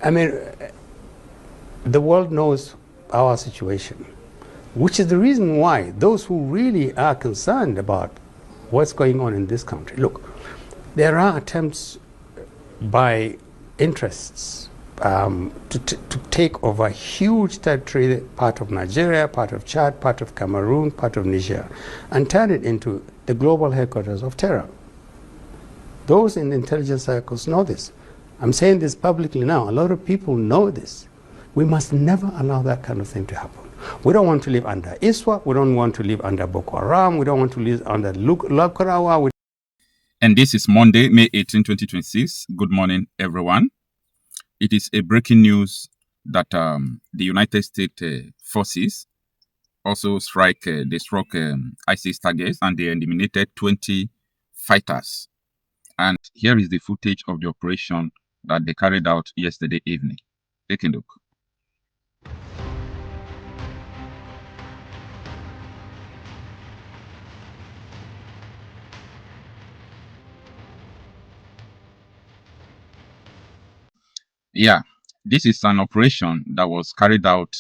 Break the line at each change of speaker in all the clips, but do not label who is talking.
I mean, the world knows our situation, which is the reason why those who really are concerned about what's going on in this country, look, there are attempts by interests to take over huge territory, part of Nigeria, part of Chad, part of Cameroon, part of Niger, and turn it into the global headquarters of terror. Those in the intelligence circles know this. I'm saying this publicly now. A lot of people know this. We must never allow that kind of thing to happen. We don't want to live under ISWA. We don't want to live under Boko Haram. We don't want to live under Lakurawa.
And this is Monday, May 18, 2026. Good morning, everyone. It is a breaking news that the United States forces also struck ISIS targets, and they eliminated 20 fighters. And here is the footage of the operation that they carried out yesterday evening. Take a look. Yeah, this is an operation that was carried out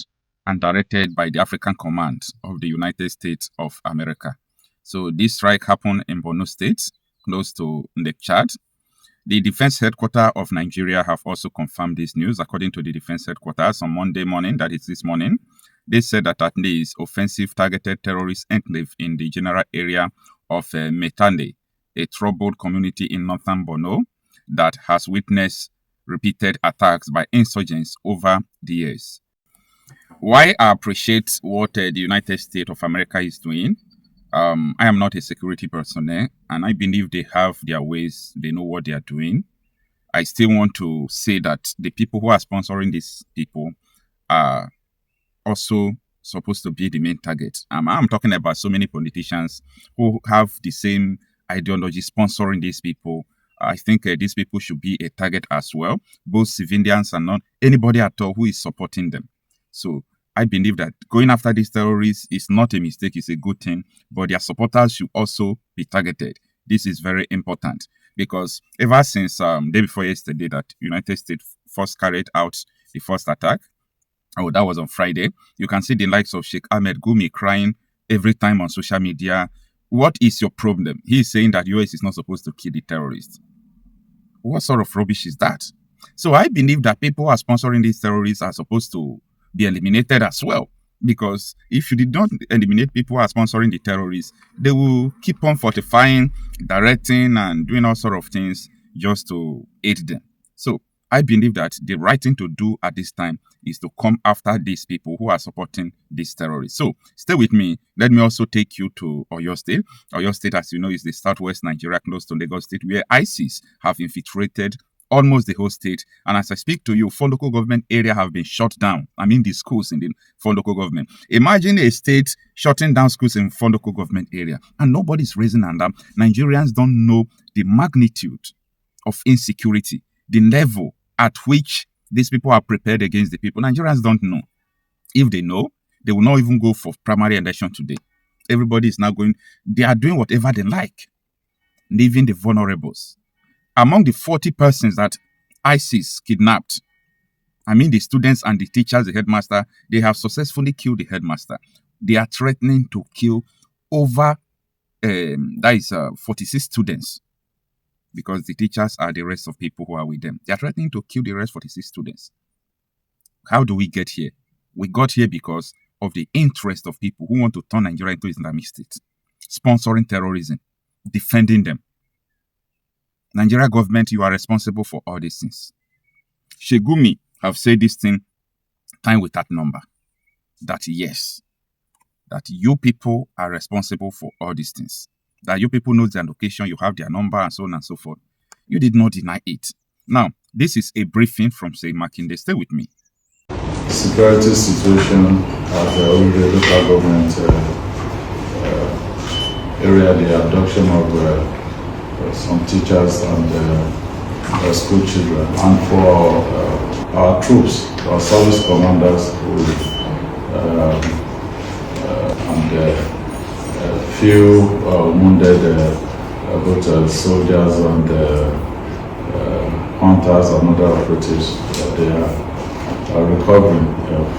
and directed by the African Command of the United States of America. So this strike happened in Borno State, close to Lake Chad. The defense headquarters of Nigeria have also confirmed this news. According to the defense headquarters on Monday morning, that is this morning, they said that at least offensive targeted terrorist enclave in the general area of Metele, a troubled community in northern Borno that has witnessed repeated attacks by insurgents over the years. Why I appreciate what the United States of America is doing, I am not a security personnel, and I believe they have their ways, they know what they are doing. I still want to say that the people who are sponsoring these people are also supposed to be the main target. I'm talking about so many politicians who have the same ideology sponsoring these people. I think these people should be a target as well, both civilians and not anybody at all who is supporting them. So I believe that going after these terrorists is not a mistake, it's a good thing, but their supporters should also be targeted. This is very important because ever since day before yesterday that United States first carried out the first attack, that was on Friday, you can see the likes of Sheikh Ahmed Gumi crying every time on social media. What is your problem? He is saying that US is not supposed to kill the terrorists. What sort of rubbish is that? So I believe that people who are sponsoring these terrorists are supposed to be eliminated as well. Because if you did not eliminate people who are sponsoring the terrorists, they will keep on fortifying, directing, and doing all sort of things just to aid them. So I believe that the right thing to do at this time is to come after these people who are supporting these terrorists. So stay with me. Let me also take you to Oyo State. Oyo State, as you know, is the southwest Nigeria, close to Lagos State, where ISIS have infiltrated almost the whole state. And as I speak to you, 4 local government areas have been shut down. I mean, the schools in the 4 local government. Imagine a state shutting down schools in 4 local government area, and nobody's raising hand up. Nigerians don't know the magnitude of insecurity, the level at which these people are prepared against the people. Nigerians don't know. If they know, they will not even go for primary election today. Everybody is now going, they are doing whatever they like, leaving the vulnerables. Among the 40 persons that ISIS kidnapped, I mean the students and the teachers, the headmaster, they have successfully killed the headmaster. They are threatening to kill over 46 students, because the teachers are the rest of people who are with them. They are threatening to kill the rest 46 students. How do we get here? We got here because of the interest of people who want to turn Nigeria into Islamic State, sponsoring terrorism, defending them. Nigeria government, you are responsible for all these things. Sheikh Gumi have said this thing time with that number, that yes, that you people are responsible for all these things. That you people know their location, you have their number, and so on and so forth. You did not deny it. Now, this is a briefing from Say Makinde. Stay with me.
Security situation at the local government area, the abduction of some teachers and school children, and for our troops, our service commanders, and few wounded both soldiers and hunters and other operatives they are recovering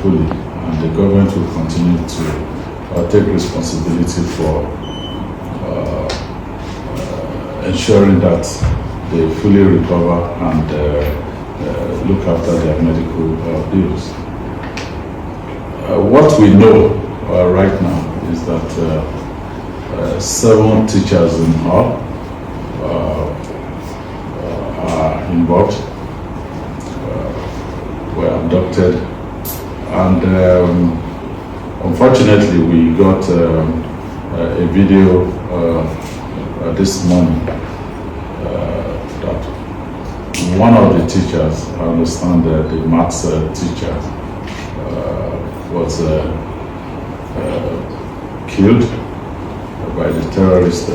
fully, and the government will continue to take responsibility for ensuring that they fully recover and look after their medical bills. What we know right now is that 7 teachers in all are involved, were abducted, and unfortunately we got a video this morning that one of the teachers, I understand the maths teacher, was killed by the terrorists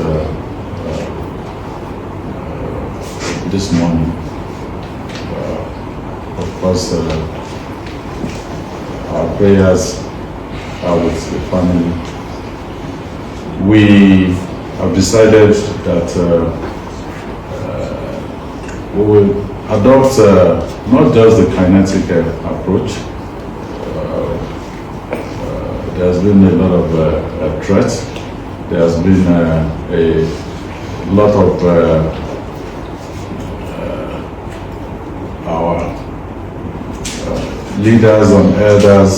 this morning. Of course, our prayers are with the family. We have decided that we will adopt not just the kinetic approach. There's been a lot of threats. There's been a lot of our leaders and elders,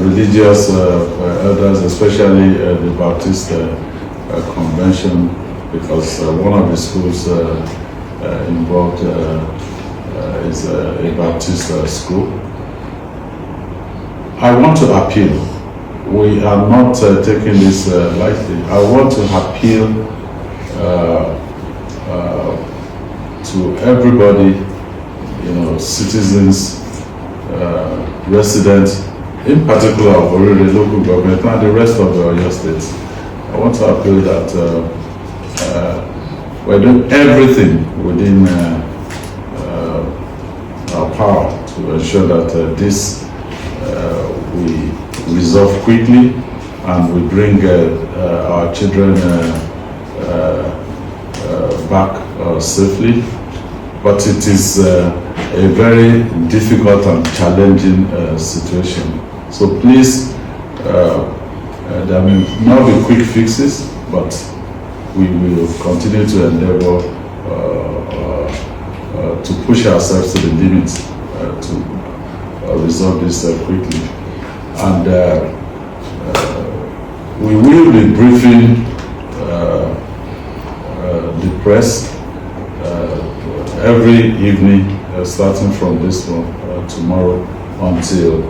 religious elders, especially the Baptist convention, because one of the schools involved is a Baptist school. I want to appeal. We are not taking this lightly. I want to appeal to everybody, citizens, residents, in particular of the local government and the rest of your states. I want to appeal that we're doing everything within our power to ensure that this we resolve quickly and we bring our children back safely. But it is a very difficult and challenging situation. So please, there may not be quick fixes, but we will continue to endeavor to push ourselves to the limits to resolve this quickly. And we will be briefing the press every evening, starting from this one tomorrow until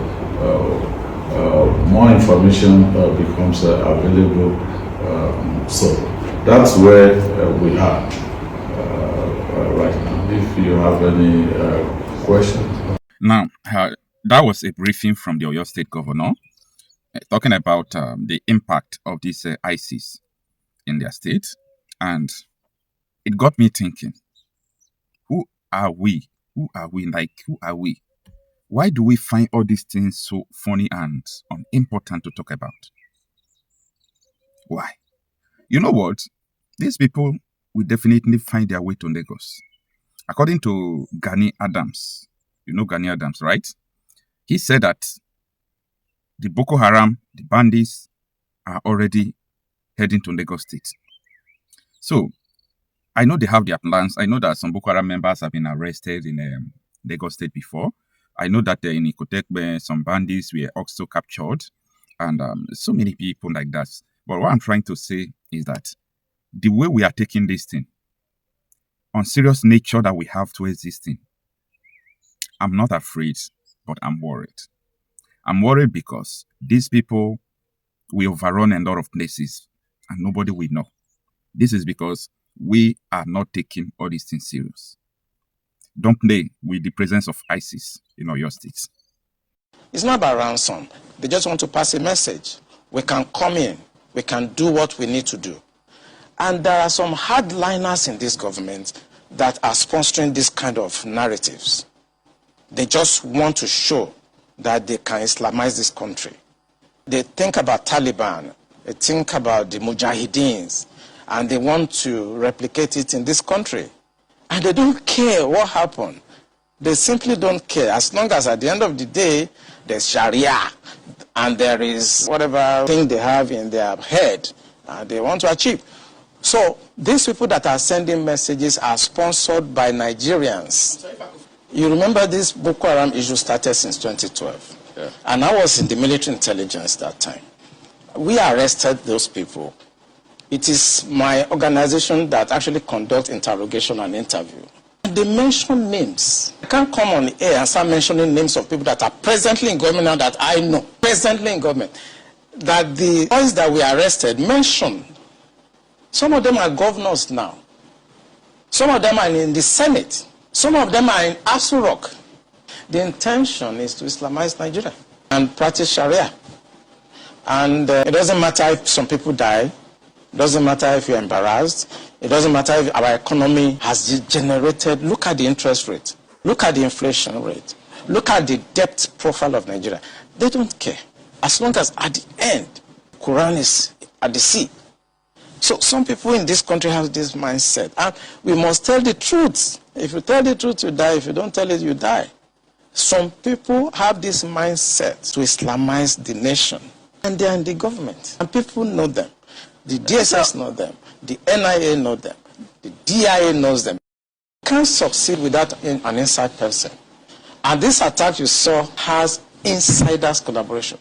more information becomes available. So that's where we are right now. If you have any questions.
Now, that was a briefing from the Oyo State Governor talking about the impact of this ISIS in their state. And it got me thinking, who are we? Who are we? Who are we? Why do we find all these things so funny and unimportant to talk about? Why? You know what? These people will definitely find their way to Lagos. According to Gani Adams, you know Gani Adams, right? He said that the Boko Haram, the bandits, are already heading to Lagos State. So, I know they have their plans. I know that some Boko Haram members have been arrested in Lagos State before. I know that in Ikotekbe, some bandits were also captured. And so many people like that. But what I'm trying to say is that the way we are taking this thing, on serious nature that we have to existing, I'm not afraid, but I'm worried. I'm worried because these people will overrun a lot of places and nobody will know. This is because we are not taking all these things serious. Don't play with the presence of ISIS in your states.
It's not about ransom. They just want to pass a message. We can come in. We can do what we need to do. And there are some hardliners in this government that are sponsoring this kind of narratives. They just want to show that they can Islamize this country. They think about Taliban, they think about the Mujahideens, and they want to replicate it in this country. And they don't care what happened. They simply don't care. As long as at the end of the day, there's Sharia and there is whatever thing they have in their head they want to achieve. So these people that are sending messages are sponsored by Nigerians. You remember this Boko Haram issue started since 2012. Yeah. And I was in the military intelligence that time. We arrested those people. It is my organization that actually conducts interrogation and interview. They mention names. I can't come on air and start mentioning names of people that are presently in government now that I know, presently in government, that the boys that we arrested mentioned. Some of them are governors now. Some of them are in the Senate. Some of them are in Aso Rock. The intention is to Islamize Nigeria and practice Sharia. And it doesn't matter if some people die. It doesn't matter if you're embarrassed. It doesn't matter if our economy has degenerated. Look at the interest rate. Look at the inflation rate. Look at the debt profile of Nigeria. They don't care. As long as at the end, Quran is at the sea. So some people in this country have this mindset. And we must tell the truth. If you tell the truth, you die. If you don't tell it, you die. Some people have this mindset to Islamize the nation. And they are in the government. And people know them. The DSS know them. The NIA know them. The DIA knows them. You can't succeed without an inside person. And this attack you saw has insiders collaboration.